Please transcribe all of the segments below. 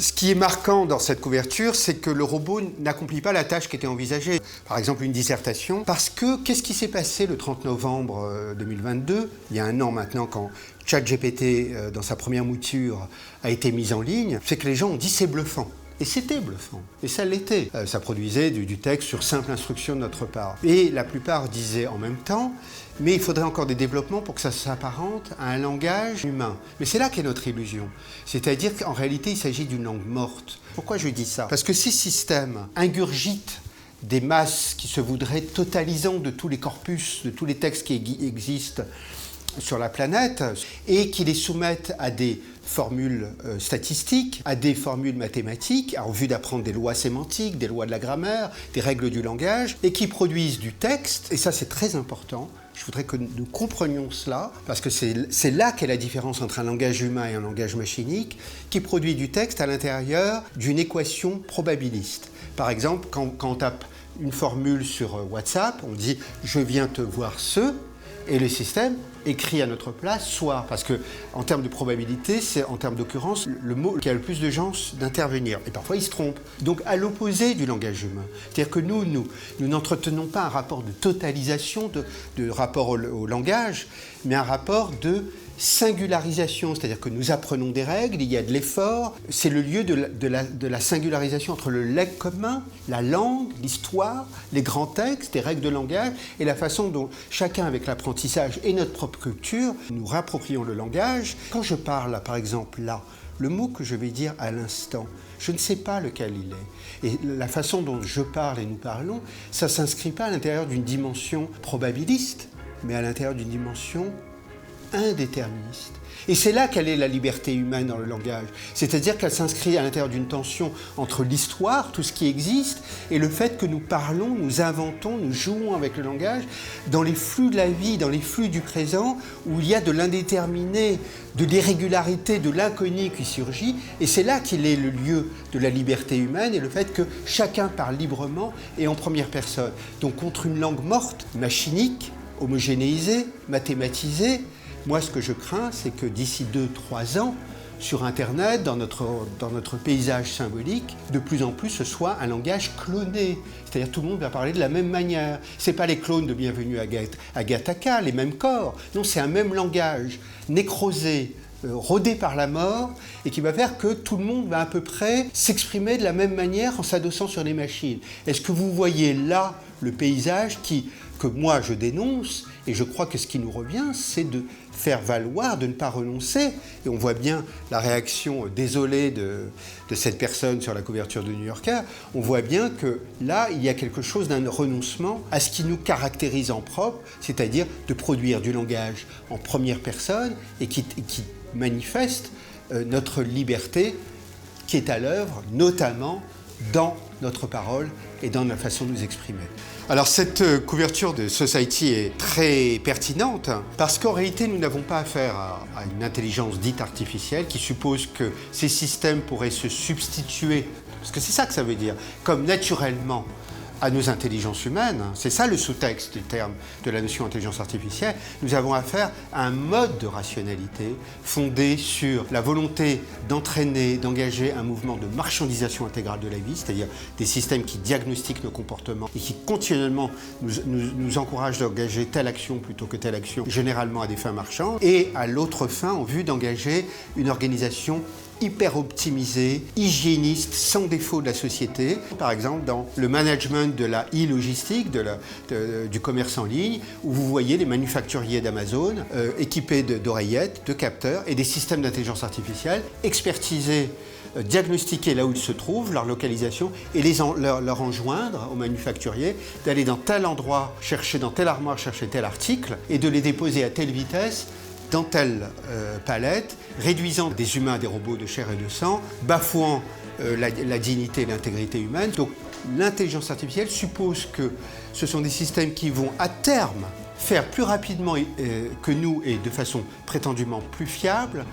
Ce qui est marquant dans cette couverture, c'est que le robot n'accomplit pas la tâche qui était envisagée. Par exemple, une dissertation. Parce que, qu'est-ce qui s'est passé le 30 novembre 2022, il y a un an maintenant, quand ChatGPT, dans sa première mouture, a été mise en ligne, c'est que les gens ont dit c'est bluffant. Et c'était bluffant. Et ça l'était. Ça produisait du texte sur simple instruction de notre part. Et la plupart disaient en même temps, mais il faudrait encore des développements pour que ça s'apparente à un langage humain. Mais c'est là qu'est notre illusion. C'est-à-dire qu'en réalité, il s'agit d'une langue morte. Pourquoi je dis ça? Parce que ces systèmes ingurgitent des masses qui se voudraient totalisantes de tous les corpus, de tous les textes qui existent sur la planète, et qui les soumettent à des formules statistiques, à des formules mathématiques, en vue d'apprendre des lois sémantiques, des lois de la grammaire, des règles du langage, et qui produisent du texte, et ça c'est très important. Je voudrais que nous comprenions cela, parce que c'est là qu'est la différence entre un langage humain et un langage machinique, qui produit du texte à l'intérieur d'une équation probabiliste. Par exemple, quand on tape une formule sur WhatsApp, on dit « je viens te voir ce », et le système écrit à notre place soit, parce que en termes de probabilité, c'est en termes d'occurrence le mot qui a le plus de chances d'intervenir. Et parfois, il se trompe. Donc, à l'opposé du langage humain. C'est-à-dire que nous n'entretenons pas un rapport de totalisation, de rapport au langage, mais un rapport de singularisation, c'est-à-dire que nous apprenons des règles, il y a de l'effort, c'est le lieu de la singularisation entre le legs commun, la langue, l'histoire, les grands textes, les règles de langage, et la façon dont chacun, avec l'apprentissage et notre propre culture, nous réapproprions le langage. Quand je parle, par exemple, là, le mot que je vais dire à l'instant, je ne sais pas lequel il est. Et la façon dont je parle et nous parlons, ça ne s'inscrit pas à l'intérieur d'une dimension probabiliste, mais à l'intérieur d'une dimension indéterministe. Et c'est là qu'elle est la liberté humaine dans le langage. C'est-à-dire qu'elle s'inscrit à l'intérieur d'une tension entre l'histoire, tout ce qui existe, et le fait que nous parlons, nous inventons, nous jouons avec le langage dans les flux de la vie, dans les flux du présent, où il y a de l'indéterminé, de l'irrégularité, de l'inconnu qui surgit. Et c'est là qu'il est le lieu de la liberté humaine et le fait que chacun parle librement et en première personne. Donc contre une langue morte, machinique, homogénéisée, mathématisée, moi, ce que je crains, c'est que d'ici 2-3 ans, sur Internet, dans notre paysage symbolique, de plus en plus, ce soit un langage cloné. C'est-à-dire tout le monde va parler de la même manière. Ce n'est pas les clones de Bienvenue à Gattaca, les mêmes corps. Non, c'est un même langage, nécrosé, rodé par la mort, et qui va faire que tout le monde va à peu près s'exprimer de la même manière en s'adossant sur les machines. Est-ce que vous voyez là le paysage que moi je dénonce, et je crois que ce qui nous revient, c'est de faire valoir, de ne pas renoncer. Et on voit bien la réaction désolée de cette personne sur la couverture de New Yorker. On voit bien que là, il y a quelque chose d'un renoncement à ce qui nous caractérise en propre, c'est-à-dire de produire du langage en première personne et qui manifeste notre liberté qui est à l'œuvre, notamment dans notre parole et dans la façon de nous exprimer. Alors cette couverture de Society est très pertinente parce qu'en réalité nous n'avons pas affaire à une intelligence dite artificielle qui suppose que ces systèmes pourraient se substituer, parce que c'est ça que ça veut dire, comme naturellement à nos intelligences humaines. C'est ça le sous-texte du terme de la notion intelligence artificielle. Nous avons affaire à un mode de rationalité fondé sur la volonté d'entraîner, d'engager un mouvement de marchandisation intégrale de la vie, c'est-à-dire des systèmes qui diagnostiquent nos comportements et qui continuellement nous encouragent d'engager telle action plutôt que telle action, généralement à des fins marchandes, et à l'autre fin en vue d'engager une organisation hyper optimisé, hygiéniste, sans défaut de la société. Par exemple, dans le management de la e-logistique, du commerce en ligne, où vous voyez les manufacturiers d'Amazon équipés d'oreillettes, de capteurs et des systèmes d'intelligence artificielle expertisés, diagnostiquer là où ils se trouvent, leur localisation, et leur enjoindre aux manufacturiers d'aller dans tel endroit, chercher dans telle armoire, chercher tel article, et de les déposer à telle vitesse, dans telle palette, réduisant des humains à des robots de chair et de sang, bafouant la dignité et l'intégrité humaine. Donc l'intelligence artificielle suppose que ce sont des systèmes qui vont à terme faire plus rapidement que nous et de façon prétendument plus fiable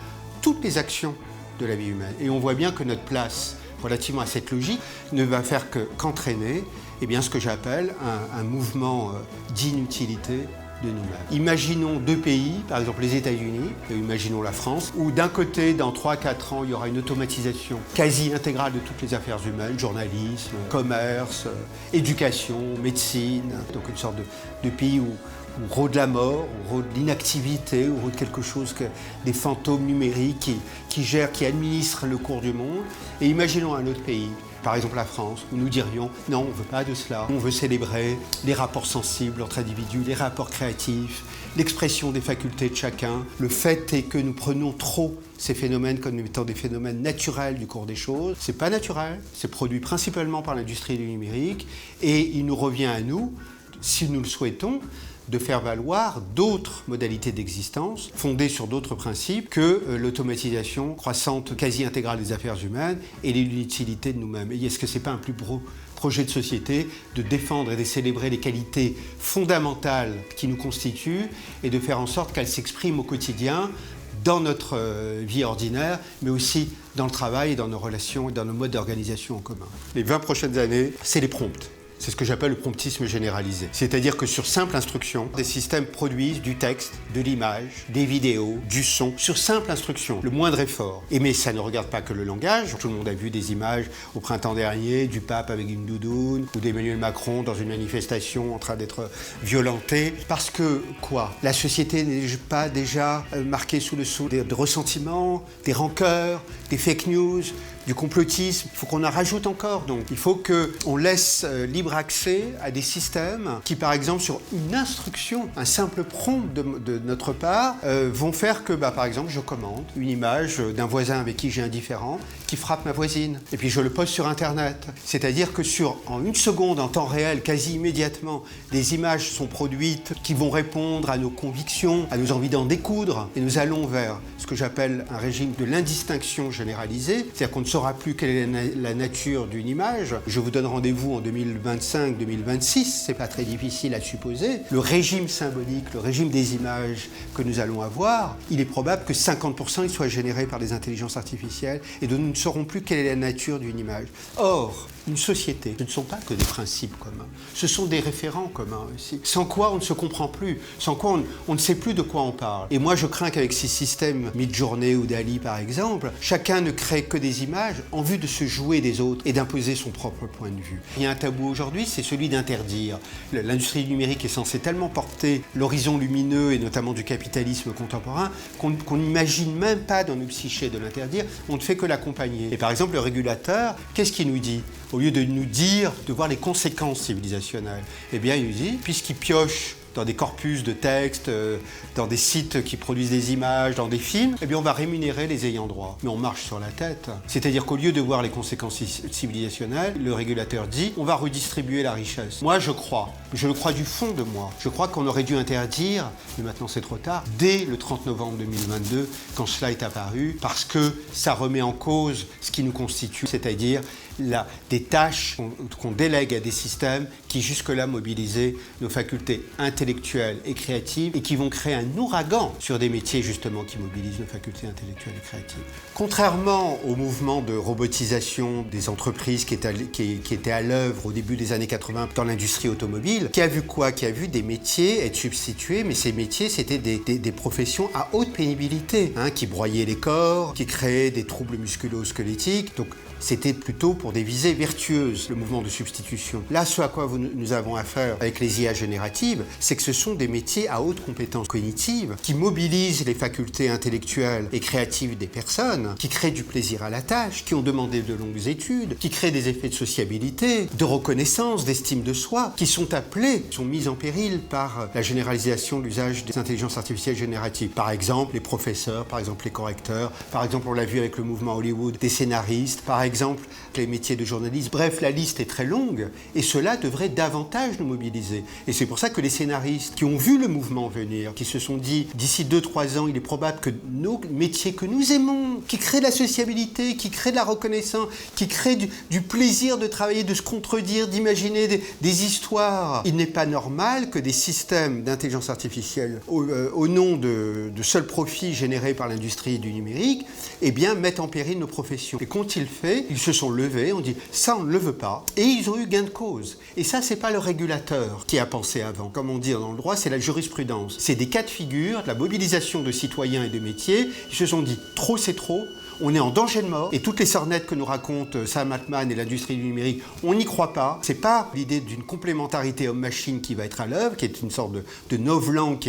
toutes les actions de la vie humaine. Et on voit bien que notre place relativement à cette logique ne va faire qu'entraîner ce que j'appelle un mouvement d'inutilité de nous-mêmes. Imaginons deux pays, par exemple les États-Unis, et imaginons la France, où d'un côté, dans 3-4 ans, il y aura une automatisation quasi intégrale de toutes les affaires humaines, journalisme, commerce, éducation, médecine, donc une sorte de pays où rôde la mort, où rôde l'inactivité, où rôde quelque chose que des fantômes numériques qui gèrent, qui administrent le cours du monde. Et imaginons un autre pays, par exemple la France, où nous dirions non, on ne veut pas de cela. On veut célébrer les rapports sensibles entre individus, les rapports créatifs, l'expression des facultés de chacun. Le fait est que nous prenons trop ces phénomènes comme étant des phénomènes naturels du cours des choses. C'est pas naturel, c'est produit principalement par l'industrie du numérique et il nous revient à nous, si nous le souhaitons, de faire valoir d'autres modalités d'existence fondées sur d'autres principes que l'automatisation croissante quasi intégrale des affaires humaines et l'inutilité de nous-mêmes. Et est-ce que ce n'est pas un plus gros projet de société de défendre et de célébrer les qualités fondamentales qui nous constituent et de faire en sorte qu'elles s'expriment au quotidien dans notre vie ordinaire, mais aussi dans le travail et dans nos relations et dans nos modes d'organisation en commun. Les 20 prochaines années, c'est les prompts. C'est ce que j'appelle le promptisme généralisé. C'est-à-dire que sur simple instruction, des systèmes produisent du texte, de l'image, des vidéos, du son, sur simple instruction, le moindre effort. Et mais ça ne regarde pas que le langage. Tout le monde a vu des images au printemps dernier du pape avec une doudoune ou d'Emmanuel Macron dans une manifestation en train d'être violenté. Parce que, quoi ? La société n'est pas déjà marquée sous le sceau de ressentiments, des rancœurs, des fake news, du complotisme. Il faut qu'on en rajoute encore. Donc, il faut qu'on laisse libre accès à des systèmes qui, par exemple, sur une instruction, un simple prompt de notre part, vont faire que, par exemple, je commande une image d'un voisin avec qui j'ai un différend qui frappe ma voisine. Et puis, je le poste sur Internet. C'est-à-dire que en une seconde, en temps réel, quasi immédiatement, des images sont produites qui vont répondre à nos convictions, à nos envies d'en découdre. Et nous allons vers ce que j'appelle un régime de l'indistinction généralisée. C'est-à-dire qu'on ne saura plus quelle est la nature d'une image. Je vous donne rendez-vous en 2025-2026, c'est pas très difficile à supposer. Le régime symbolique, le régime des images que nous allons avoir, il est probable que 50% il soit généré par des intelligences artificielles et dont nous ne saurons plus quelle est la nature d'une image. Or, une société, ce ne sont pas que des principes communs, ce sont des référents communs aussi, sans quoi on ne se comprend plus, sans quoi on ne sait plus de quoi on parle. Et moi je crains qu'avec ces systèmes Midjourney ou Dali par exemple, chacun ne crée que des images en vue de se jouer des autres et d'imposer son propre point de vue. Il y a un tabou aujourd'hui, c'est celui d'interdire. L'industrie numérique est censée tellement porter l'horizon lumineux et notamment du capitalisme contemporain qu'on n'imagine même pas dans nos psychés de l'interdire, on ne fait que l'accompagner. Et par exemple le régulateur, qu'est-ce qu'il nous dit ? Au lieu de nous dire, de voir les conséquences civilisationnelles, eh bien il nous dit, puisqu'il pioche dans des corpus de textes, dans des sites qui produisent des images, dans des films, eh bien on va rémunérer les ayants droit. Mais on marche sur la tête. C'est-à-dire qu'au lieu de voir les conséquences civilisationnelles, le régulateur dit on va redistribuer la richesse. Moi je le crois du fond de moi. Je crois qu'on aurait dû interdire, mais maintenant c'est trop tard, dès le 30 novembre 2022, quand cela est apparu, parce que ça remet en cause ce qui nous constitue, c'est-à-dire des tâches qu'on délègue à des systèmes qui jusque-là mobilisaient nos facultés intellectuelles et créatives et qui vont créer un ouragan sur des métiers justement qui mobilisent nos facultés intellectuelles et créatives. Contrairement au mouvement de robotisation des entreprises qui était à l'œuvre au début des années 80 dans l'industrie automobile, qui a vu quoi ? Qui a vu des métiers être substitués, mais ces métiers c'était des professions à haute pénibilité, qui broyaient les corps, qui créaient des troubles musculo-squelettiques. Donc c'était plutôt pour des visées vertueuses, le mouvement de substitution. Là, ce à quoi nous avons affaire avec les IA génératives, c'est que ce sont des métiers à haute compétence cognitive qui mobilisent les facultés intellectuelles et créatives des personnes, qui créent du plaisir à la tâche, qui ont demandé de longues études, qui créent des effets de sociabilité, de reconnaissance, d'estime de soi, qui sont mis en péril par la généralisation de l'usage des intelligences artificielles génératives. Par exemple, les professeurs, par exemple les correcteurs, par exemple on l'a vu avec le mouvement Hollywood, des scénaristes, par exemple les métiers de journaliste. Bref, la liste est très longue et cela devrait davantage nous mobiliser. Et c'est pour ça que les scénaristes qui ont vu le mouvement venir, qui se sont dit d'ici 2-3 ans, il est probable que nos métiers que nous aimons, qui créent de la sociabilité, qui créent de la reconnaissance, qui créent du plaisir de travailler, de se contredire, d'imaginer des histoires. Il n'est pas normal que des systèmes d'intelligence artificielle au nom de seuls profits générés par l'industrie du numérique, eh bien, mettent en péril nos professions. Et qu'ont-ils fait ? Ils se sont levés, on dit ça on ne le veut pas, et ils ont eu gain de cause. Et ça c'est pas le régulateur qui a pensé avant. Comme on dit dire dans le droit, c'est la jurisprudence. C'est des cas de figure, de la mobilisation de citoyens et de métiers. Ils se sont dit, trop c'est trop, on est en danger de mort. Et toutes les sornettes que nous racontent Sam Altman et l'industrie du numérique, on n'y croit pas. C'est pas l'idée d'une complémentarité homme-machine qui va être à l'œuvre, qui est une sorte de novlangue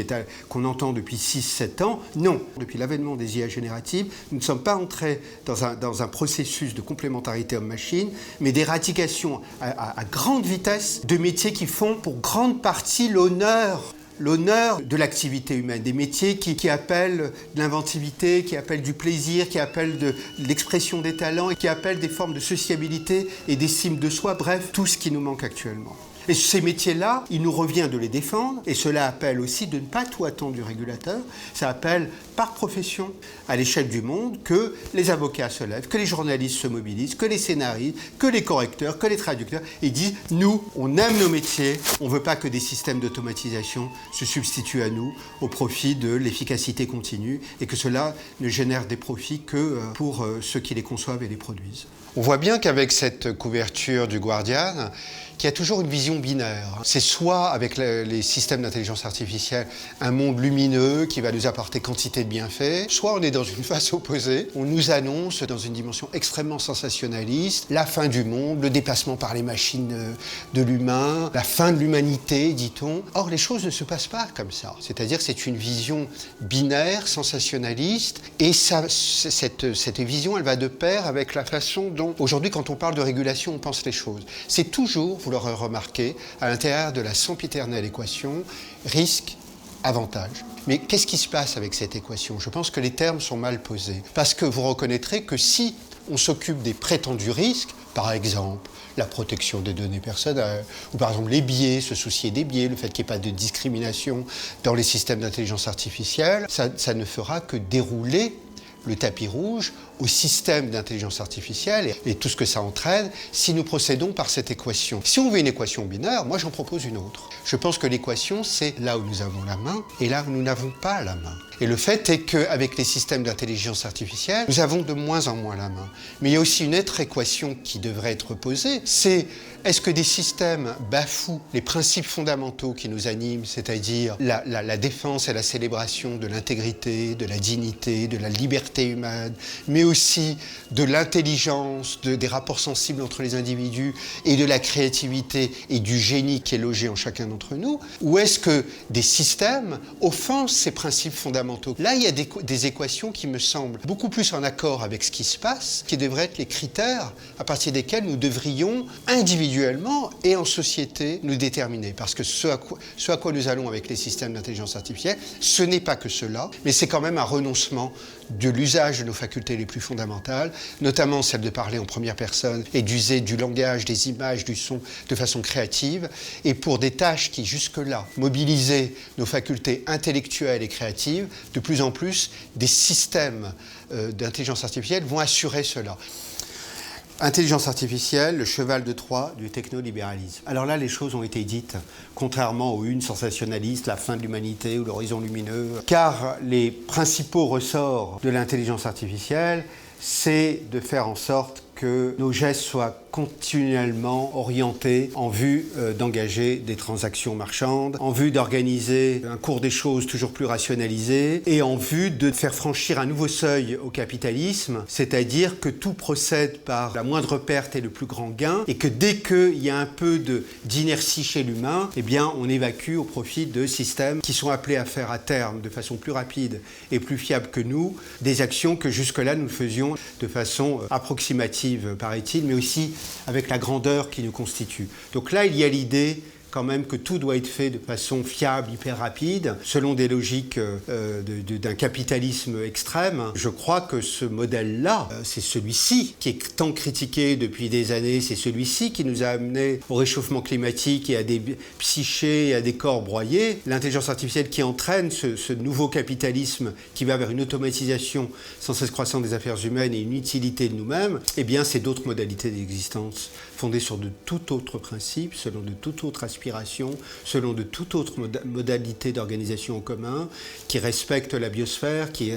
qu'on entend depuis 6-7 ans. Non. Depuis l'avènement des IA génératives, nous ne sommes pas entrés dans un processus de complémentarité homme-machine, mais d'éradication à grande vitesse de métiers qui font pour grande partie l'honneur de l'activité humaine, des métiers qui appellent de l'inventivité, qui appellent du plaisir, qui appellent de l'expression des talents et qui appellent des formes de sociabilité et d'estime de soi, bref, tout ce qui nous manque actuellement. Et ces métiers-là, il nous revient de les défendre, et cela appelle aussi de ne pas tout attendre du régulateur. Ça appelle, par profession, à l'échelle du monde, que les avocats se lèvent, que les journalistes se mobilisent, que les scénaristes, que les correcteurs, que les traducteurs, et disent, nous, on aime nos métiers, on ne veut pas que des systèmes d'automatisation se substituent à nous au profit de l'efficacité continue, et que cela ne génère des profits que pour ceux qui les conçoivent et les produisent. On voit bien qu'avec cette couverture du Guardian, qu'il y a toujours une vision binaire. C'est soit avec les systèmes d'intelligence artificielle un monde lumineux qui va nous apporter quantité de bienfaits, soit on est dans une phase opposée. On nous annonce dans une dimension extrêmement sensationnaliste la fin du monde, le dépassement par les machines de l'humain, la fin de l'humanité, dit-on. Or, les choses ne se passent pas comme ça. C'est-à-dire que c'est une vision binaire, sensationnaliste, et cette vision, elle va de pair avec la façon dont, aujourd'hui, quand on parle de régulation, on pense les choses. C'est toujours, vous l'aurez remarqué, à l'intérieur de la sempiternelle équation, risque-avantage. Mais qu'est-ce qui se passe avec cette équation? Je pense que les termes sont mal posés. Parce que vous reconnaîtrez que si on s'occupe des prétendus risques, par exemple, la protection des données personnelles, ou par exemple les biais, se soucier des biais, le fait qu'il n'y ait pas de discrimination dans les systèmes d'intelligence artificielle, ça ne fera que dérouler le tapis rouge au système d'intelligence artificielle et tout ce que ça entraîne si nous procédons par cette équation. Si on veut une équation binaire, moi j'en propose une autre. Je pense que l'équation, c'est là où nous avons la main et là où nous n'avons pas la main. Et le fait est qu'avec les systèmes d'intelligence artificielle, nous avons de moins en moins la main. Mais il y a aussi une autre équation qui devrait être posée, c'est est-ce que des systèmes bafouent les principes fondamentaux qui nous animent, c'est-à-dire la défense et la célébration de l'intégrité, de la dignité, de la liberté humaine, mais aussi de l'intelligence, des rapports sensibles entre les individus et de la créativité et du génie qui est logé en chacun d'entre nous, ou est-ce que des systèmes offensent ces principes fondamentaux? Là, il y a des équations qui me semblent beaucoup plus en accord avec ce qui se passe, qui devraient être les critères à partir desquels nous devrions individuellement et en société nous déterminer. Parce que ce à quoi nous allons avec les systèmes d'intelligence artificielle, ce n'est pas que cela, mais c'est quand même un renoncement de l'usage de nos facultés les plus fondamentales, notamment celle de parler en première personne et d'user du langage, des images, du son de façon créative. Et pour des tâches qui jusque-là mobilisaient nos facultés intellectuelles et créatives, de plus en plus, des systèmes d'intelligence artificielle vont assurer cela. Intelligence artificielle, le cheval de Troie du technolibéralisme. Alors là, les choses ont été dites, contrairement aux unes sensationnalistes, la fin de l'humanité ou l'horizon lumineux, car les principaux ressorts de l'intelligence artificielle, c'est de faire en sorte que nos gestes soient continuellement orientés en vue d'engager des transactions marchandes, en vue d'organiser un cours des choses toujours plus rationalisé et en vue de faire franchir un nouveau seuil au capitalisme, c'est-à-dire que tout procède par la moindre perte et le plus grand gain et que dès qu'il y a un peu d'inertie chez l'humain, eh bien on évacue au profit de systèmes qui sont appelés à faire à terme de façon plus rapide et plus fiable que nous des actions que jusque-là nous faisions de façon approximative, paraît-il, mais aussi avec la grandeur qui nous constitue. Donc là, il y a l'idée quand même que tout doit être fait de façon fiable, hyper rapide, selon des logiques d'un capitalisme extrême. Je crois que ce modèle-là, c'est celui-ci qui est tant critiqué depuis des années, c'est celui-ci qui nous a amené au réchauffement climatique et à des psychés et à des corps broyés. L'intelligence artificielle qui entraîne ce nouveau capitalisme qui va vers une automatisation sans cesse croissante des affaires humaines et une utilité de nous-mêmes, eh bien c'est d'autres modalités d'existence fondées sur de tout autre principe, selon de toute autre aspiration, selon de toute autre modalité d'organisation en commun, qui respectent la biosphère, qui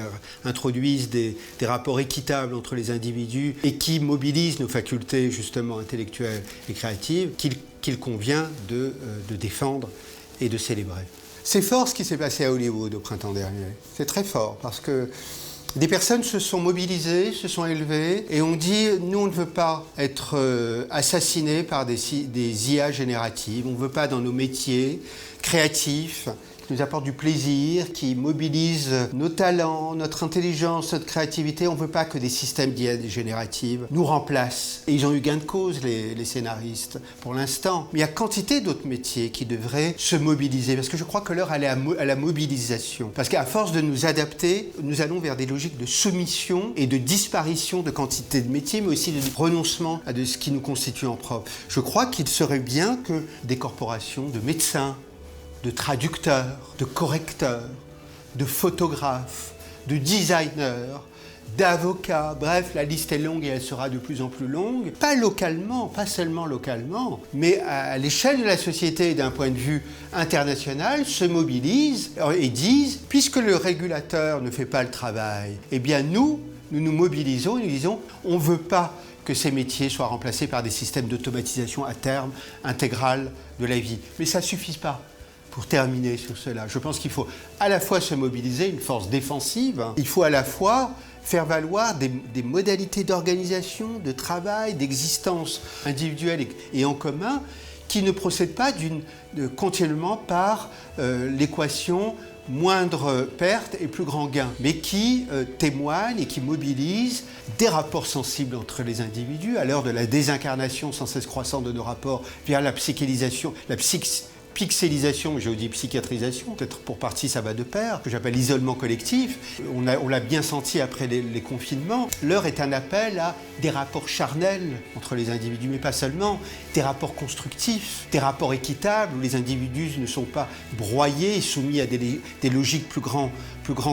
introduisent des rapports équitables entre les individus et qui mobilisent nos facultés justement intellectuelles et créatives qu'il convient de défendre et de célébrer. C'est fort ce qui s'est passé à Hollywood au printemps dernier. C'est très fort parce que des personnes se sont mobilisées, se sont élevées et ont dit « nous, on ne veut pas être assassinés par des IA génératives, on ne veut pas dans nos métiers créatifs, qui nous apportent du plaisir, qui mobilisent nos talents, notre intelligence, notre créativité. On ne veut pas que des systèmes d'IA génératives nous remplacent. » Et ils ont eu gain de cause, les scénaristes, pour l'instant. Mais il y a quantité d'autres métiers qui devraient se mobiliser, parce que je crois que l'heure, elle est à la mobilisation. Parce qu'à force de nous adapter, nous allons vers des logiques de soumission et de disparition de quantité de métiers, mais aussi de renoncement à ce qui nous constitue en propre. Je crois qu'il serait bien que des corporations de médecins, de traducteurs, de correcteurs, de photographes, de designers, d'avocats, bref, la liste est longue et elle sera de plus en plus longue, pas localement, pas seulement localement, mais à l'échelle de la société et d'un point de vue international, se mobilisent et disent, puisque le régulateur ne fait pas le travail, eh bien nous nous mobilisons et nous disons, on ne veut pas que ces métiers soient remplacés par des systèmes d'automatisation à terme intégrale de la vie. Mais ça ne suffit pas. Pour terminer sur cela, je pense qu'il faut à la fois se mobiliser, une force défensive, il faut à la fois faire valoir des modalités d'organisation, de travail, d'existence individuelle et en commun qui ne procèdent pas continuellement par l'équation moindre perte et plus grand gain, mais qui témoignent et qui mobilisent des rapports sensibles entre les individus à l'heure de la désincarnation sans cesse croissante de nos rapports vers la psychélisation, pixelisation, j'ai dit psychiatrisation, peut-être pour partie ça va de pair, que j'appelle l'isolement collectif. On l'a bien senti après les confinements. L'heure est un appel à des rapports charnels entre les individus, mais pas seulement, des rapports constructifs, des rapports équitables où les individus ne sont pas broyés et soumis à des logiques plus grands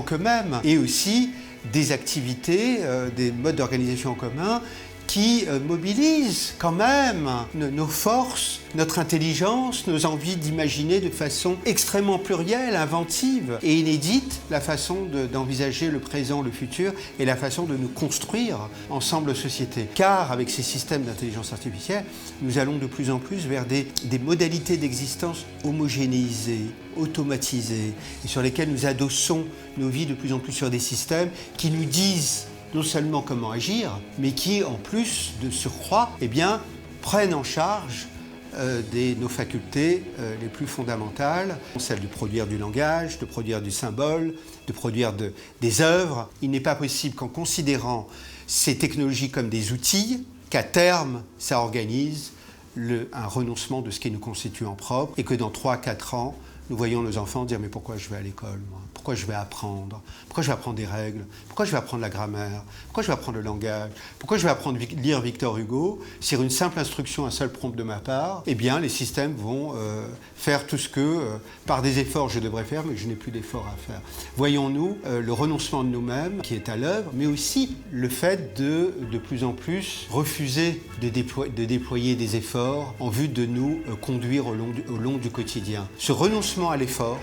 qu'eux-mêmes, et aussi des activités, des modes d'organisation en commun qui mobilisent quand même nos forces, notre intelligence, nos envies d'imaginer de façon extrêmement plurielle, inventive et inédite la façon d'envisager le présent, le futur et la façon de nous construire ensemble société. Car avec ces systèmes d'intelligence artificielle, nous allons de plus en plus vers des modalités d'existence homogénéisées, automatisées et sur lesquelles nous adossons nos vies de plus en plus sur des systèmes qui nous disent non seulement comment agir, mais qui, en plus de surcroît, prennent en charge nos facultés les plus fondamentales, celle de produire du langage, de produire du symbole, de produire des œuvres. Il n'est pas possible qu'en considérant ces technologies comme des outils, qu'à terme, ça organise un renoncement de ce qui nous constitue en propre et que dans 3-4 ans, nous voyons nos enfants dire « mais pourquoi je vais à l'école, moi ? Pourquoi je vais apprendre ? Pourquoi je vais apprendre des règles ? Pourquoi je vais apprendre la grammaire ? Pourquoi je vais apprendre le langage ? Pourquoi je vais apprendre à lire Victor Hugo ? Sur une simple instruction, un seul prompt de ma part, eh bien les systèmes vont faire tout ce que, par des efforts, je devrais faire, mais je n'ai plus d'efforts à faire. » Voyons-nous le renoncement de nous-mêmes qui est à l'œuvre, mais aussi le fait de plus en plus refuser de déployer des efforts en vue de nous conduire au long du quotidien. Ce renoncement à l'effort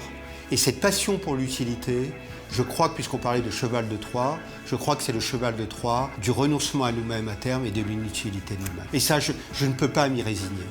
et cette passion pour l'utilité, je crois que, puisqu'on parlait de cheval de Troie, je crois que c'est le cheval de Troie du renoncement à nous-mêmes à terme et de l'inutilité de nous-mêmes. Et ça, je ne peux pas m'y résigner.